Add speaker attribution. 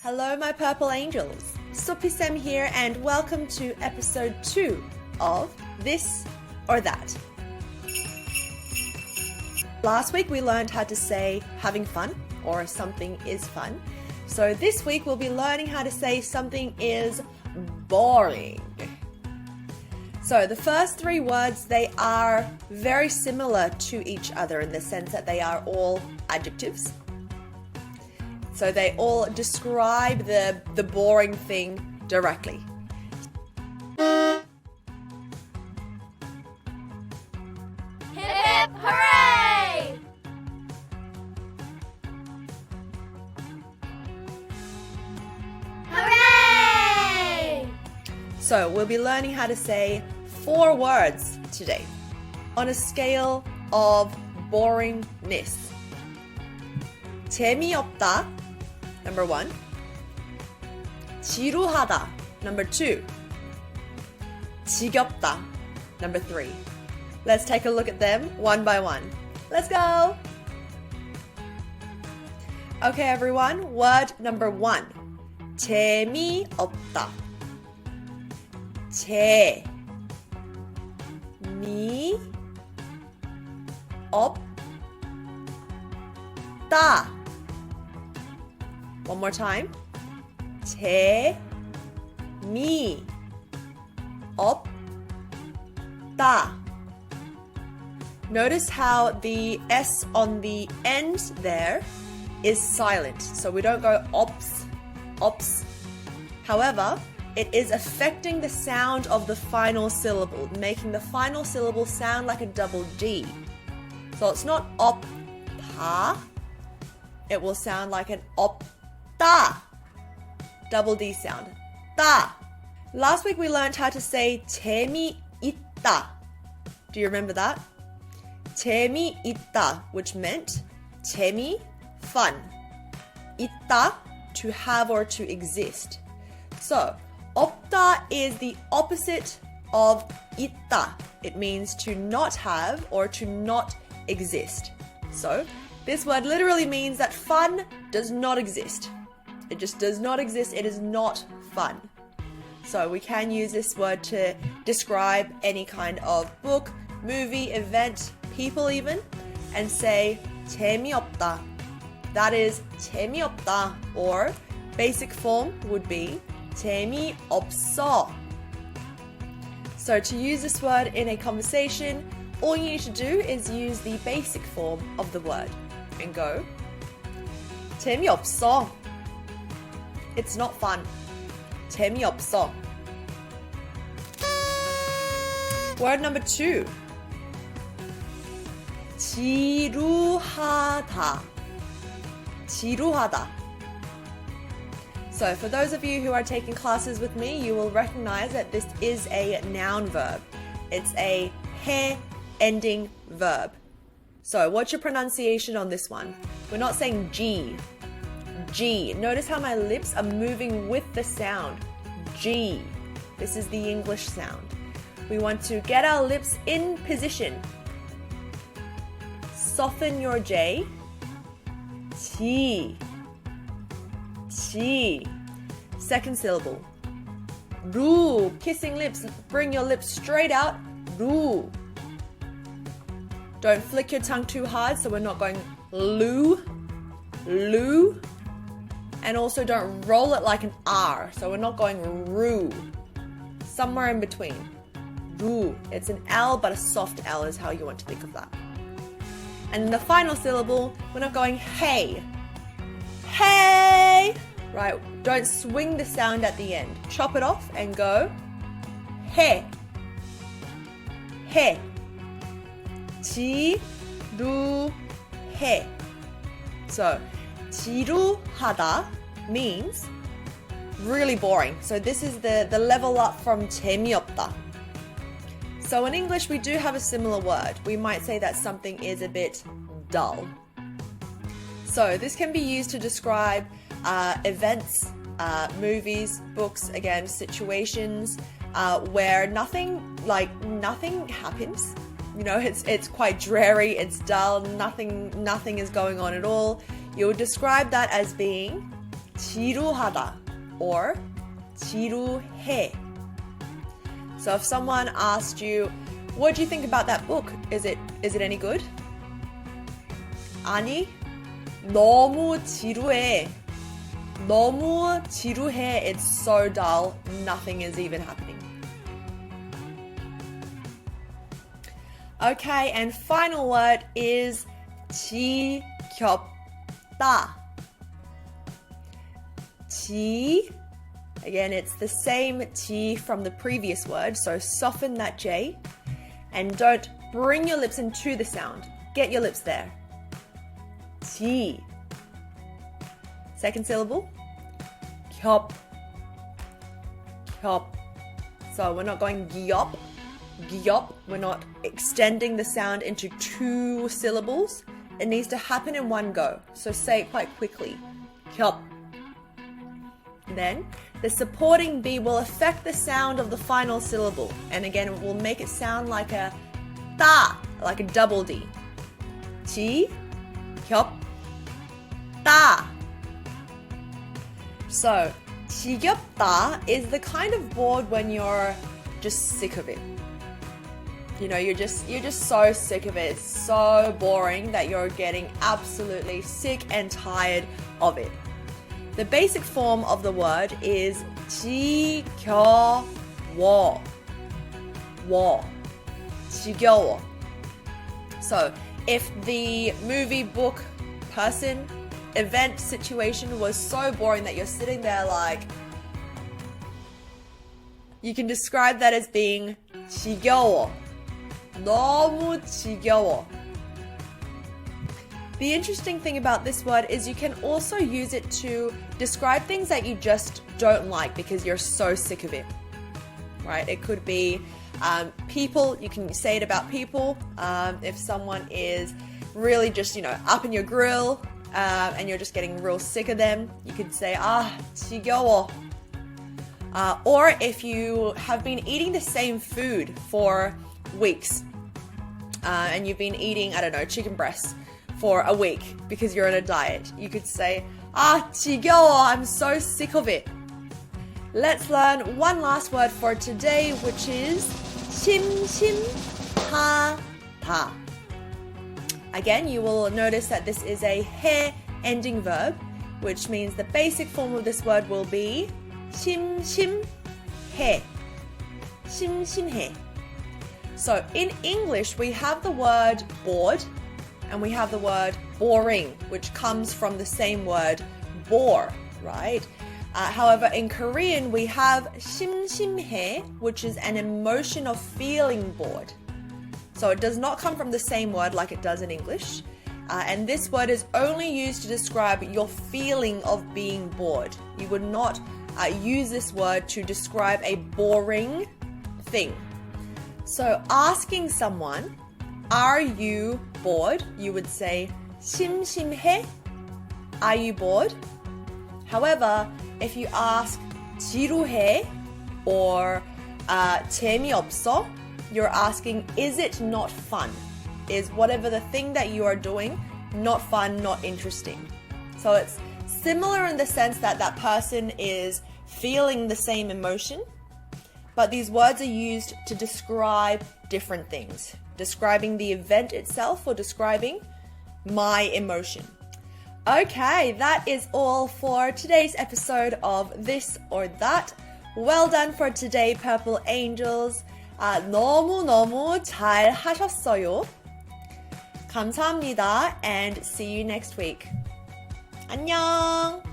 Speaker 1: Hello, my purple angels. Sophie-Sam here, and welcome to episode 2 of This or That. Last week we learned how to say having fun or something is fun. So this week we'll be learning how to say something is boring. So the first 3 words, they are very similar to each other in the sense that they are all adjectives. So they all describe the boring thing directly.
Speaker 2: Hip hip hooray! Hooray!
Speaker 1: So we'll be learning how to say 4 words today on a scale of boringness. 재미없다, number 1. 지루하다, number 2. 지겹다, number 3. Let's take a look at them one by one. Let's go! Okay, everyone, word number 1. 재미없다. 재미없다. One more time. 재미없다. Notice how the S on the end there is silent. So we don't go ops. However, it is affecting the sound of the final syllable, making the final syllable sound like a double D. So it's not opta. It will sound like an opta. Double D sound. Ta. Last week we learned how to say 재미있다. Do you remember that? 재미있다, which meant 재미, fun. 있다, to have or to exist. So, 없다 is the opposite of 있다. It means to not have or to not exist. So, this word literally means that fun does not exist. It just does not exist. It is not fun. So we can use this word to describe any kind of book, movie, event, people even, and say 재미없다. That is 재미없다, or basic form would be 재미없어. So to use this word in a conversation, all you need to do is use the basic form of the word and go 재미없어. It's not fun. 재미없어. Word number 2. 지루하다. 지루하다. So for those of you who are taking classes with me, you will recognize that this is a noun verb. It's a he ending verb. So what's your pronunciation on this one? We're not saying G. G. Notice how my lips are moving with the sound. G. This is the English sound. We want to get our lips in position. Soften your J. T. T. Second syllable. 루. Kissing lips. Bring your lips straight out. 루. Don't flick your tongue too hard, so we're not going lu. Lu. And also don't roll it like an R, so we're not going ru. Somewhere in between. Ru. It's an L, but a soft L is how you want to think of that. And then the final syllable, we're not going hey. Hey! Right, don't swing the sound at the end. Chop it off and go he. He. 지루해. So, 지루하다 means really boring. So this is the level up from 재미없다. So in English, we do have a similar word. We might say that something is a bit dull. So this can be used to describe events, movies, books, again, situations where nothing happens. You know, it's quite dreary, it's dull, nothing is going on at all. You would describe that as being 지루하다 or 지루해. So if someone asked you, what do you think about that book? Is it any good? 아니, 너무 지루해. 너무 지루해. It's so dull. Nothing is even happening. Okay, and final word is 지겹다. Again, it's the same T from the previous word, so soften that J and don't bring your lips into the sound. Get your lips there. 지. Second syllable. 겹. 겹. So we're not going gyop. Gyop. We're not extending the sound into two syllables. It needs to happen in one go. So say it quite quickly. 겹. Then the supporting B will affect the sound of the final syllable. And again, it will make it sound like a ta, like a double D. 지, 겹, 따. So, 지겹다 is the kind of bored when you're just sick of it. You know, you're just so sick of it. It's so boring that you're getting absolutely sick and tired of it. The basic form of the word is 지겨워. 지겨워. So, if the movie, book, person, event, situation was so boring that you're sitting there like, you can describe that as being 지겨워. 너무 지겨워. The interesting thing about this word is you can also use it to describe things that you just don't like because you're so sick of it, right? It could be people. You can say it about people. If someone is really just, up in your grill and you're just getting real sick of them, you could say, 지겨워. Or if you have been eating the same food for weeks and you've been eating, chicken breasts for a week because you're on a diet, you could say, 지겨워, I'm so sick of it. Let's learn one last word for today, which is 심심하다. Again, you will notice that this is a 해 ending verb, which means the basic form of this word will be 심심해. 심심해. So in English, we have the word bored and we have the word boring, which comes from the same word bore, right? However, in Korean, we have 심심해, which is an emotion of feeling bored. So it does not come from the same word like it does in English. And this word is only used to describe your feeling of being bored. You would not use this word to describe a boring thing. So asking someone, are you bored? You would say, 심심해? Are you bored? However, if you ask 지루해 or 재미없어, you're asking, is it not fun? Is whatever the thing that you are doing not fun, not interesting? So it's similar in the sense that that person is feeling the same emotion, but these words are used to describe different things, describing the event itself or describing my emotion. Okay, that is all for today's episode of This or That. Well done for today, Purple Angels. 너무너무 잘 하셨어요. 감사합니다 and see you next week. 안녕!